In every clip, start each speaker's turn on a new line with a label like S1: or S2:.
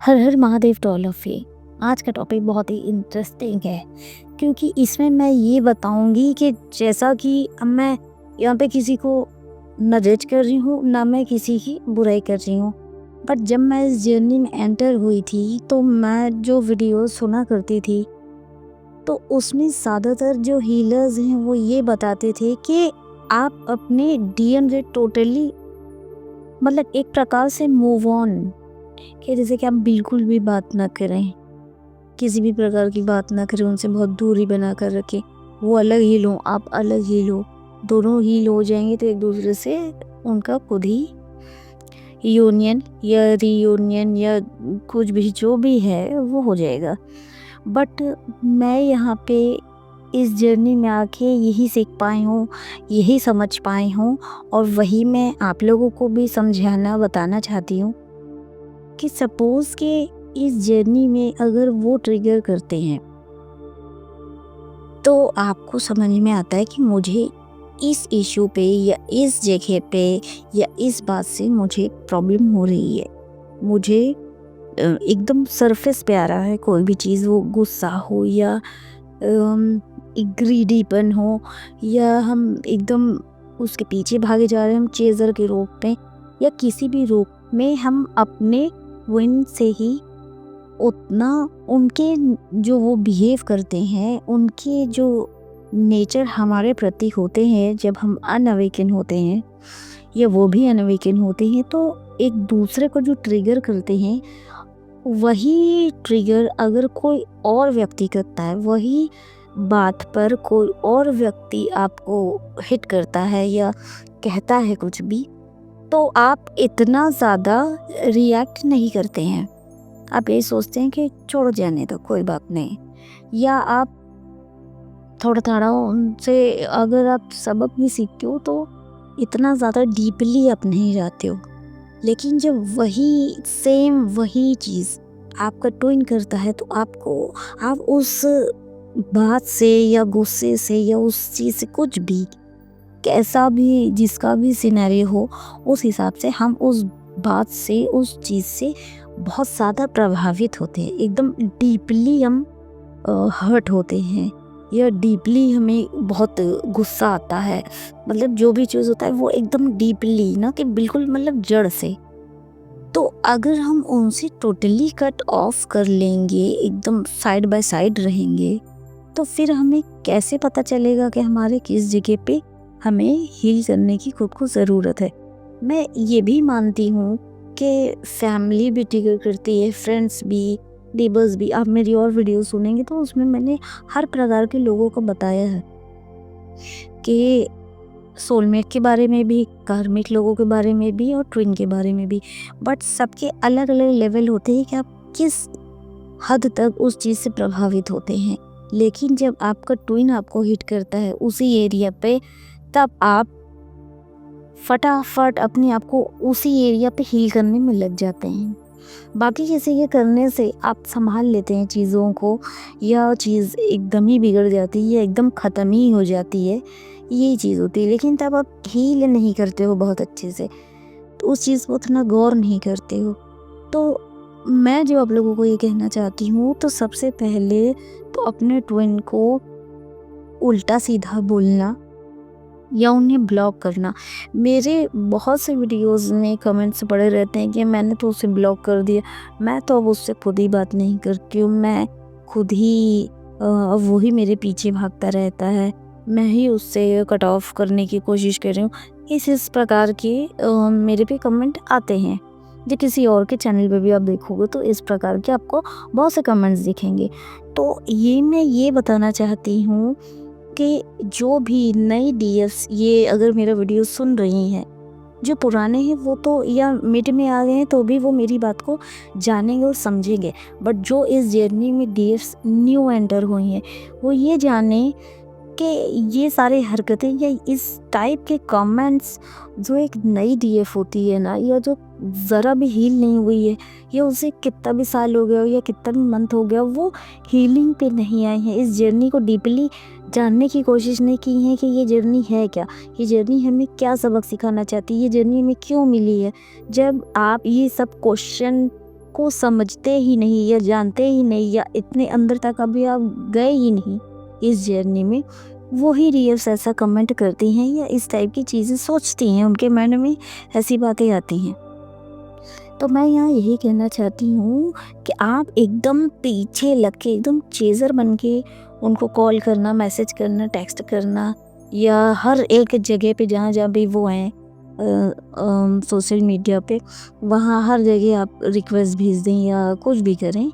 S1: Her Har Mahadev to all of you. आज का topic बहुत ही इंटरेस्टिंग है क्योंकि इसमें मैं ये बताऊंगी कि जैसा कि अब मैं यहाँ पे किसी को न जज कर रही हूँ ना मैं किसी की बुराई कर रही हूँ, बट जब मैं इस जर्नी में एंटर हुई थी तो मैं जो वीडियो सुना करती थी तो उसमें ज़्यादातर जो हीलर्स हैं वो ये बताते थे कि आप अपने डीएनए टोटली मतलब एक प्रकार से मूव ऑन, कि जैसे कि आप बिल्कुल भी बात ना करें, किसी भी प्रकार की बात ना करें, उनसे बहुत दूरी बना कर रखें। वो अलग हील हो, आप अलग हील हो, दोनों हील हो जाएंगे तो एक दूसरे से उनका खुद ही यूनियन या रीयूनियन या कुछ भी जो भी है वो हो जाएगा। बट मैं यहाँ पे इस जर्नी में आके यही सीख पाई हूँ, यही समझ पाई हूँ, और वही मैं आप लोगों को भी समझाना बताना चाहती हूँ कि सपोज़ कि इस जर्नी में अगर वो ट्रिगर करते हैं तो आपको समझ में आता है कि मुझे इस इशू पे या इस जगह पे या इस बात से मुझे प्रॉब्लम हो रही है। मुझे एकदम सरफेस पे आ रहा है कोई भी चीज़, वो गुस्सा हो या ग्रीडीपन हो या हम एकदम उसके पीछे भागे जा रहे हैं, हम चेज़र के रूप में या किसी भी रूप में हम अपने विन से ही उतना उनके जो वो बिहेव करते हैं, उनके जो नेचर हमारे प्रति होते हैं जब हम अनअवेकन होते हैं या वो भी अनअवेकन होते हैं, तो एक दूसरे को जो ट्रिगर करते हैं वही ट्रिगर अगर कोई और व्यक्ति करता है, वही बात पर कोई और व्यक्ति आपको हिट करता है या कहता है कुछ भी, तो आप इतना ज़्यादा रिएक्ट नहीं करते हैं। आप ये सोचते हैं कि छोड़ जाने दो, कोई बात नहीं, या आप थोड़ा थोड़ा उनसे अगर आप सबक भी सीखते हो तो इतना ज़्यादा डीपली आप नहीं जाते हो। लेकिन जब वही चीज़ आपका ट्विन करता है तो आप उस बात से या गुस्से से या उस चीज़ से कुछ भी, कैसा भी जिसका भी सिनेरियो हो, उस हिसाब से हम उस बात से उस चीज़ से बहुत ज़्यादा प्रभावित होते हैं, एकदम डीपली हम हर्ट होते हैं या डीपली हमें बहुत गुस्सा आता है। मतलब जो भी चीज़ होता है वो एकदम डीपली, ना कि बिल्कुल मतलब जड़ से। तो अगर हम उनसे टोटली कट ऑफ कर लेंगे, एकदम साइड बाय साइड रहेंगे, तो फिर हमें कैसे पता चलेगा कि हमारे किस जगह पे हमें हील करने की खुद को ज़रूरत है। मैं ये भी मानती हूँ कि फैमिली भी ट्रिगर करती है, फ्रेंड्स भी, नेबर्स भी। आप मेरी और वीडियो सुनेंगे तो उसमें मैंने हर प्रकार के लोगों को बताया है कि सोलमेट के बारे में भी, कार्मिक लोगों के बारे में भी और ट्विन के बारे में भी। बट सबके अलग अलग लेवल होते हैं कि आप किस हद तक उस चीज़ से प्रभावित होते हैं। लेकिन जब आपका ट्विन आपको हिट करता है उसी एरिया पे, तब आप फटाफट अपने आप को उसी एरिया पे हील करने में लग जाते हैं। बाकी किसी के करने से आप संभाल लेते हैं चीज़ों को, या चीज़ एकदम ही बिगड़ जाती है या एकदम ख़त्म ही हो जाती है, यही चीज़ होती है। लेकिन तब आप हील नहीं करते हो बहुत अच्छे से, तो उस चीज़ को उतना गौर नहीं करते हो। तो मैं जो आप लोगों को ये कहना चाहती हूँ, तो सबसे पहले तो अपने ट्विन को उल्टा सीधा बोलना या उन्हें ब्लॉक करना। मेरे बहुत से वीडियोस में कमेंट्स पड़े रहते हैं कि मैंने तो उसे ब्लॉक कर दिया, मैं तो अब उससे खुद ही बात नहीं करती हूँ, मैं खुद ही अब वो ही मेरे पीछे भागता रहता है, मैं ही उससे कट ऑफ करने की कोशिश कर रही हूँ। इस प्रकार के मेरे पे कमेंट आते हैं। जो किसी और के चैनल पे भी आप देखोगे तो इस प्रकार के आपको बहुत से कमेंट्स दिखेंगे। तो ये मैं ये बताना चाहती हूँ कि जो भी नई डीएस ये अगर मेरा वीडियो सुन रही हैं, जो पुराने हैं वो तो या मिड में आ गए हैं तो भी वो मेरी बात को जानेंगे और समझेंगे। बट जो इस जर्नी में डीएस न्यू एंटर हुई हैं, वो ये जाने कि ये सारे हरकतें या इस टाइप के कमेंट्स जो एक नई डीएफ होती है ना, या जो ज़रा भी हील नहीं हुई है, या उसे कितना भी साल हो गया हो या कितना भी मंथ हो गया, वो हीलिंग पे नहीं आए हैं, इस जर्नी को डीपली जानने की कोशिश नहीं की है कि ये जर्नी है क्या, ये जर्नी हमें क्या सबक सिखाना चाहती है, ये जर्नी हमें क्यों मिली है। जब आप ये सब क्वेश्चन आपको समझते ही नहीं या जानते ही नहीं या इतने अंदर तक अभी आप गए ही नहीं इस जर्नी में, वो ही रील्स ऐसा कमेंट करती हैं या इस टाइप की चीज़ें सोचती हैं, उनके मन में ऐसी बातें आती हैं। तो मैं यहाँ यही कहना चाहती हूँ कि आप एकदम पीछे लग के एकदम चेज़र बन के उनको कॉल करना, मैसेज करना, टेक्स्ट करना या हर एक जगह पे जहाँ भी वो हैं सोशल मीडिया पे, वहाँ हर जगह आप रिक्वेस्ट भेज दें या कुछ भी करें,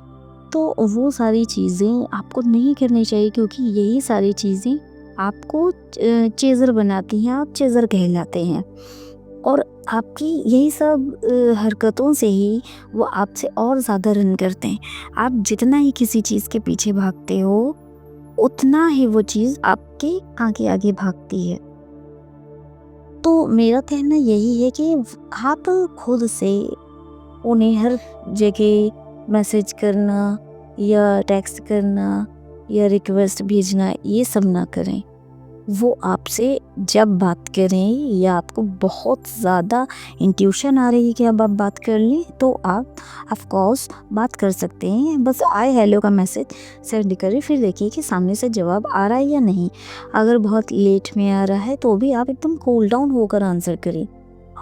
S1: तो वो सारी चीज़ें आपको नहीं करनी चाहिए, क्योंकि यही सारी चीज़ें आपको चेज़र बनाती हैं, आप चेज़र कहलाते हैं। और आपकी यही सब हरकतों से ही वो आपसे और ज़्यादा रन करते हैं। आप जितना ही किसी चीज़ के पीछे भागते हो, उतना ही वो चीज़ आपके आगे आगे भागती है। तो मेरा कहना यही है कि आप खुद से उन्हें हर जगह मैसेज करना या टेक्स्ट करना या रिक्वेस्ट भेजना ये सब ना करें। वो आपसे जब बात करें या आपको बहुत ज़्यादा इंट्यूशन आ रही है कि अब आप बात कर लें, तो आप ऑफ कोर्स बात कर सकते हैं। बस हाय हेलो का मैसेज सेंड करें, फिर देखिए कि सामने से जवाब आ रहा है या नहीं। अगर बहुत लेट में आ रहा है तो भी आप एकदम कूल डाउन होकर आंसर करें,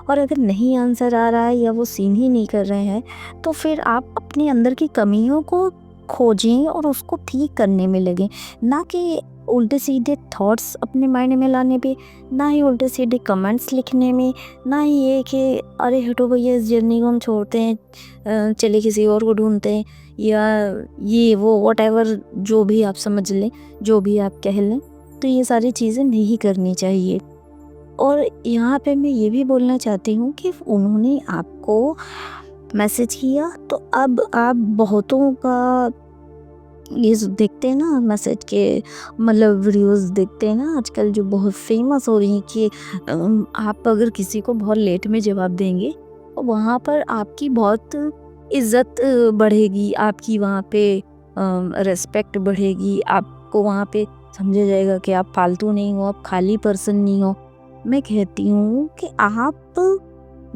S1: और अगर नहीं आंसर आ रहा है या वो सीन ही नहीं कर रहे हैं, तो फिर आप अपने अंदर की कमियों को खोजें और उसको ठीक करने में लगें, ना कि उल्टे सीधे थॉट्स अपने माइंड में लाने पे, ना ही उल्टे सीधे कमेंट्स लिखने में, ना ही ये कि अरे हटो भैया इस जर्नी को हम छोड़ते हैं, चले किसी और को ढूंढते हैं, या ये वो व्हाटएवर जो भी आप समझ लें, जो भी आप कह लें। तो ये सारी चीज़ें नहीं करनी चाहिए। और यहाँ पे मैं ये भी बोलना चाहती हूँ कि उन्होंने आपको मैसेज किया, तो अब आप बहुतों का ये जो देखते हैं ना मैसेज के मतलब वीडियोस देखते हैं ना आजकल, जो बहुत फेमस हो रही हैं कि आप अगर किसी को बहुत लेट में जवाब देंगे तो वहाँ पर आपकी बहुत इज्जत बढ़ेगी, आपकी वहाँ पे रिस्पेक्ट बढ़ेगी, आपको वहाँ पे समझा जाएगा कि आप फालतू नहीं हो, आप खाली पर्सन नहीं हो। मैं कहती हूँ कि आप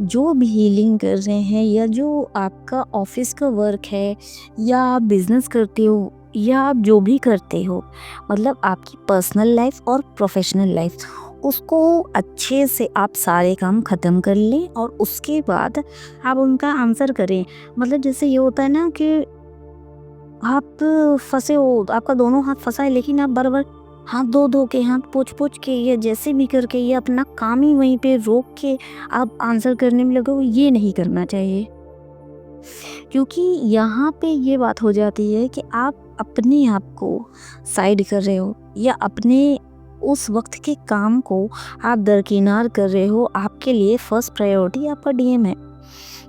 S1: जो भी हीलिंग कर रहे हैं या जो आपका ऑफिस का वर्क है या आप बिजनेस करते हो या आप जो भी करते हो, मतलब आपकी पर्सनल लाइफ और प्रोफेशनल लाइफ, उसको अच्छे से आप सारे काम ख़त्म कर लें और उसके बाद आप उनका आंसर करें। मतलब जैसे ये होता है ना कि आप फंसे हो, आपका दोनों हाथ फंसा है, लेकिन आप बार-बार हाथ धो-धो के, हाथ पोंछ-पोंछ के या जैसे भी करके या अपना काम ही वहीं पे रोक के आप आंसर करने में लगे हो, ये नहीं करना चाहिए। क्योंकि यहाँ पे ये बात हो जाती है कि आप अपने आप को साइड कर रहे हो या अपने उस वक्त के काम को आप दरकिनार कर रहे हो। आपके लिए फर्स्ट प्रायोरिटी आपका डीएम है,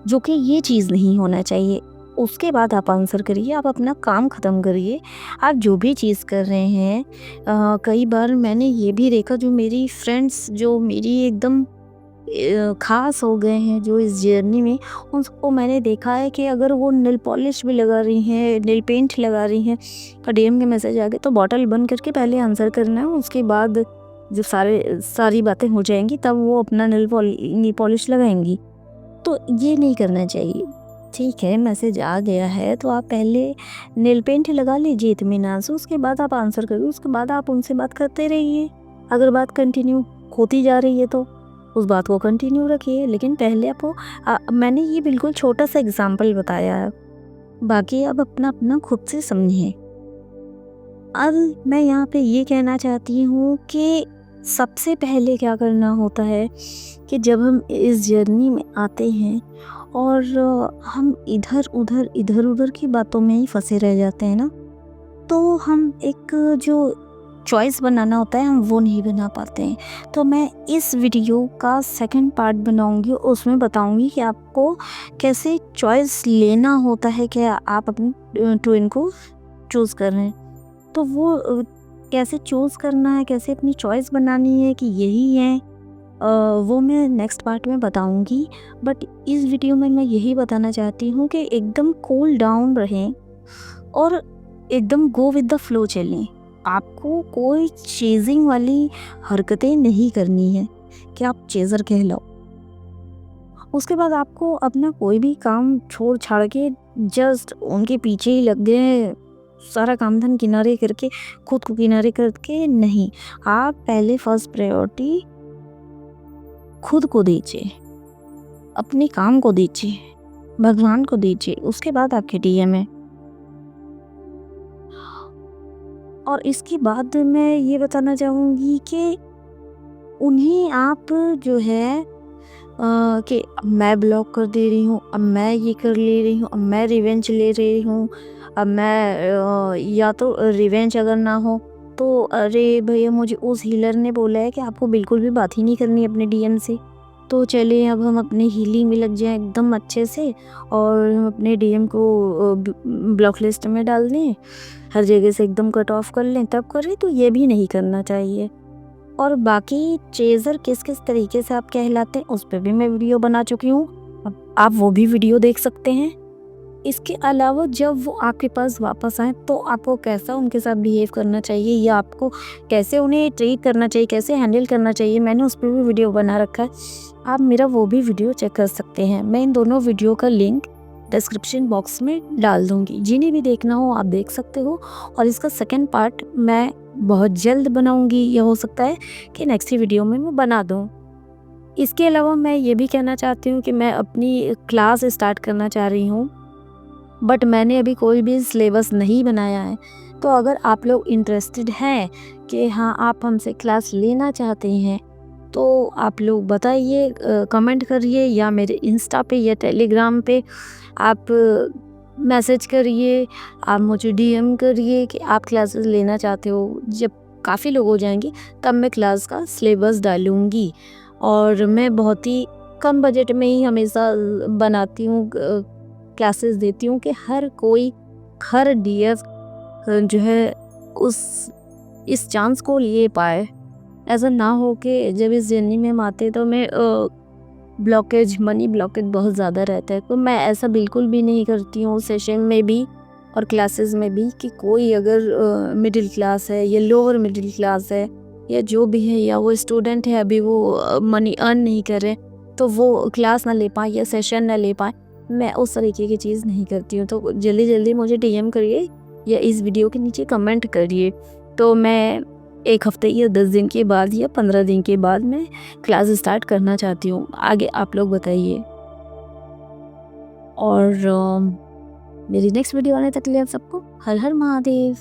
S1: जो कि ये चीज़ नहीं होना चाहिए। उसके बाद आप आंसर करिए, आप अपना काम ख़त्म करिए, आप जो भी चीज़ कर रहे हैं। कई बार मैंने ये भी देखा, जो मेरी फ्रेंड्स जो मेरी एकदम ख़ास हो गए हैं जो इस जर्नी में, उन सबको मैंने देखा है कि अगर वो नेल पॉलिश भी लगा रही हैं, नेल पेंट लगा रही हैं और डीएम के मैसेज आ गए, तो बॉटल बंद करके पहले आंसर करना है। उसके बाद जब सारी बातें हो जाएंगी तब वो अपना नेल पॉलिश लगाएंगी। तो ये नहीं करना चाहिए। ठीक है, मैसेज आ गया है तो आप पहले नेल पेंट लगा लीजिए इत्मीनान से, उसके बाद आप आंसर करिए, उसके बाद आप उनसे बात करते रहिए। अगर बात कंटिन्यू होती जा रही है तो उस बात को कंटिन्यू रखिए, लेकिन पहले आपको मैंने ये बिल्कुल छोटा सा एग्जाम्पल बताया है, बाकी अब अपना अपना खुद से समझिए। अब मैं यहाँ पे ये कहना चाहती हूँ कि सबसे पहले क्या करना होता है कि जब हम इस जर्नी में आते हैं और हम इधर उधर की बातों में ही फंसे रह जाते हैं ना, तो हम एक जो चॉइस बनाना होता है हम वो नहीं बना पाते हैं। तो मैं इस वीडियो का सेकंड पार्ट बनाऊंगी, उसमें बताऊंगी कि आपको कैसे चॉइस लेना होता है कि आप अपनी ट्विन को चूज़ कर रहे हैं। तो वो कैसे चूज़ करना है, कैसे अपनी चॉइस बनानी है कि यही है, वो मैं नेक्स्ट पार्ट में बताऊंगी। बट इस वीडियो में मैं यही बताना चाहती हूँ कि एकदम कूल डाउन रहें और एकदम गो विद द फ्लो चलें। आपको कोई चेजिंग वाली हरकतें नहीं करनी है कि आप चेज़र कहलाओ। उसके बाद आपको अपना कोई भी काम छोड़ छाड़ के जस्ट उनके पीछे ही लग गए, सारा काम धाम किनारे करके, खुद को किनारे करके नहीं। आप पहले फर्स्ट प्रायोरिटी खुद को दीजिए, अपने काम को दीजिए, भगवान को दीजिए, उसके बाद आपके डीएम है। और इसके बाद मैं ये बताना चाहूँगी कि उन्हें आप जो है कि मैं ब्लॉक कर दे रही हूँ, अब मैं ये कर ले रही हूँ, अब मैं रिवेंज ले रही हूँ, अब मैं या तो रिवेंज अगर ना हो तो अरे भैया मुझे उस हीलर ने बोला है कि आपको बिल्कुल भी बात ही नहीं करनी अपने डीएम से, तो चलिए अब हम अपने हीलिंग में लग जाएं एकदम अच्छे से और हम अपने डीएम को ब्लॉक लिस्ट में डाल दें, हर जगह से एकदम कट ऑफ कर लें, तब करें। तो ये भी नहीं करना चाहिए। और बाकी चेज़र किस किस तरीके से आप कहलाते हैं उस पर भी मैं वीडियो बना चुकी हूँ, अब आप वो भी वीडियो देख सकते हैं। इसके अलावा जब वो आपके पास वापस आए तो आपको कैसा उनके साथ बिहेव करना चाहिए या आपको कैसे उन्हें ट्रीट करना चाहिए, कैसे हैंडल करना चाहिए, मैंने उस पर भी वीडियो बना रखा है। आप मेरा वो भी वीडियो चेक कर सकते हैं। मैं इन दोनों वीडियो का लिंक डिस्क्रिप्शन बॉक्स में डाल दूँगी, जिन्हें भी देखना हो आप देख सकते हो। और इसका सेकंड पार्ट मैं बहुत जल्द बनाऊँगी, या हो सकता है कि नेक्स्ट ही वीडियो में मैं बना दूँ। इसके अलावा मैं ये भी कहना चाहती हूँ कि मैं अपनी क्लास स्टार्ट करना चाह रही हूँ, बट मैंने अभी कोई भी सिलेबस नहीं बनाया है। तो अगर आप लोग इंटरेस्टेड हैं कि हाँ आप हमसे क्लास लेना चाहते हैं तो आप लोग बताइए, कमेंट करिए या मेरे इंस्टा पे या टेलीग्राम पे आप मैसेज करिए, आप मुझे डीएम करिए कि आप क्लासेस लेना चाहते हो। जब काफ़ी लोग हो जाएंगे तब मैं क्लास का सिलेबस डालूँगी। और मैं बहुत ही कम बजट में ही हमेशा बनाती हूँ, क्लासेस देती हूँ कि हर कोई, हर डीएफ जो है उस इस चांस को ले पाए। ऐसा ना हो कि जब इस जर्नी में हम आते तो मैं ब्लॉकेज, मनी ब्लॉकेज बहुत ज़्यादा रहता है, तो मैं ऐसा बिल्कुल भी नहीं करती हूँ सेशन में भी और क्लासेस में भी कि कोई अगर मिडिल क्लास है या लोअर मिडिल क्लास है या जो भी है, या वो स्टूडेंट है अभी वो मनी अर्न नहीं कर रहे, तो वो क्लास ना ले पाए या सेशन ना ले पाए, मैं उस तरीके की चीज़ नहीं करती हूँ। तो जल्दी जल्दी मुझे डीएम करिए या इस वीडियो के नीचे कमेंट करिए, तो मैं 1 हफ्ते या 10 दिन के बाद या 15 दिन के बाद मैं क्लास स्टार्ट करना चाहती हूँ। आगे आप लोग बताइए। और मेरी नेक्स्ट वीडियो आने तक के लिए आप सबको हर हर महादेव।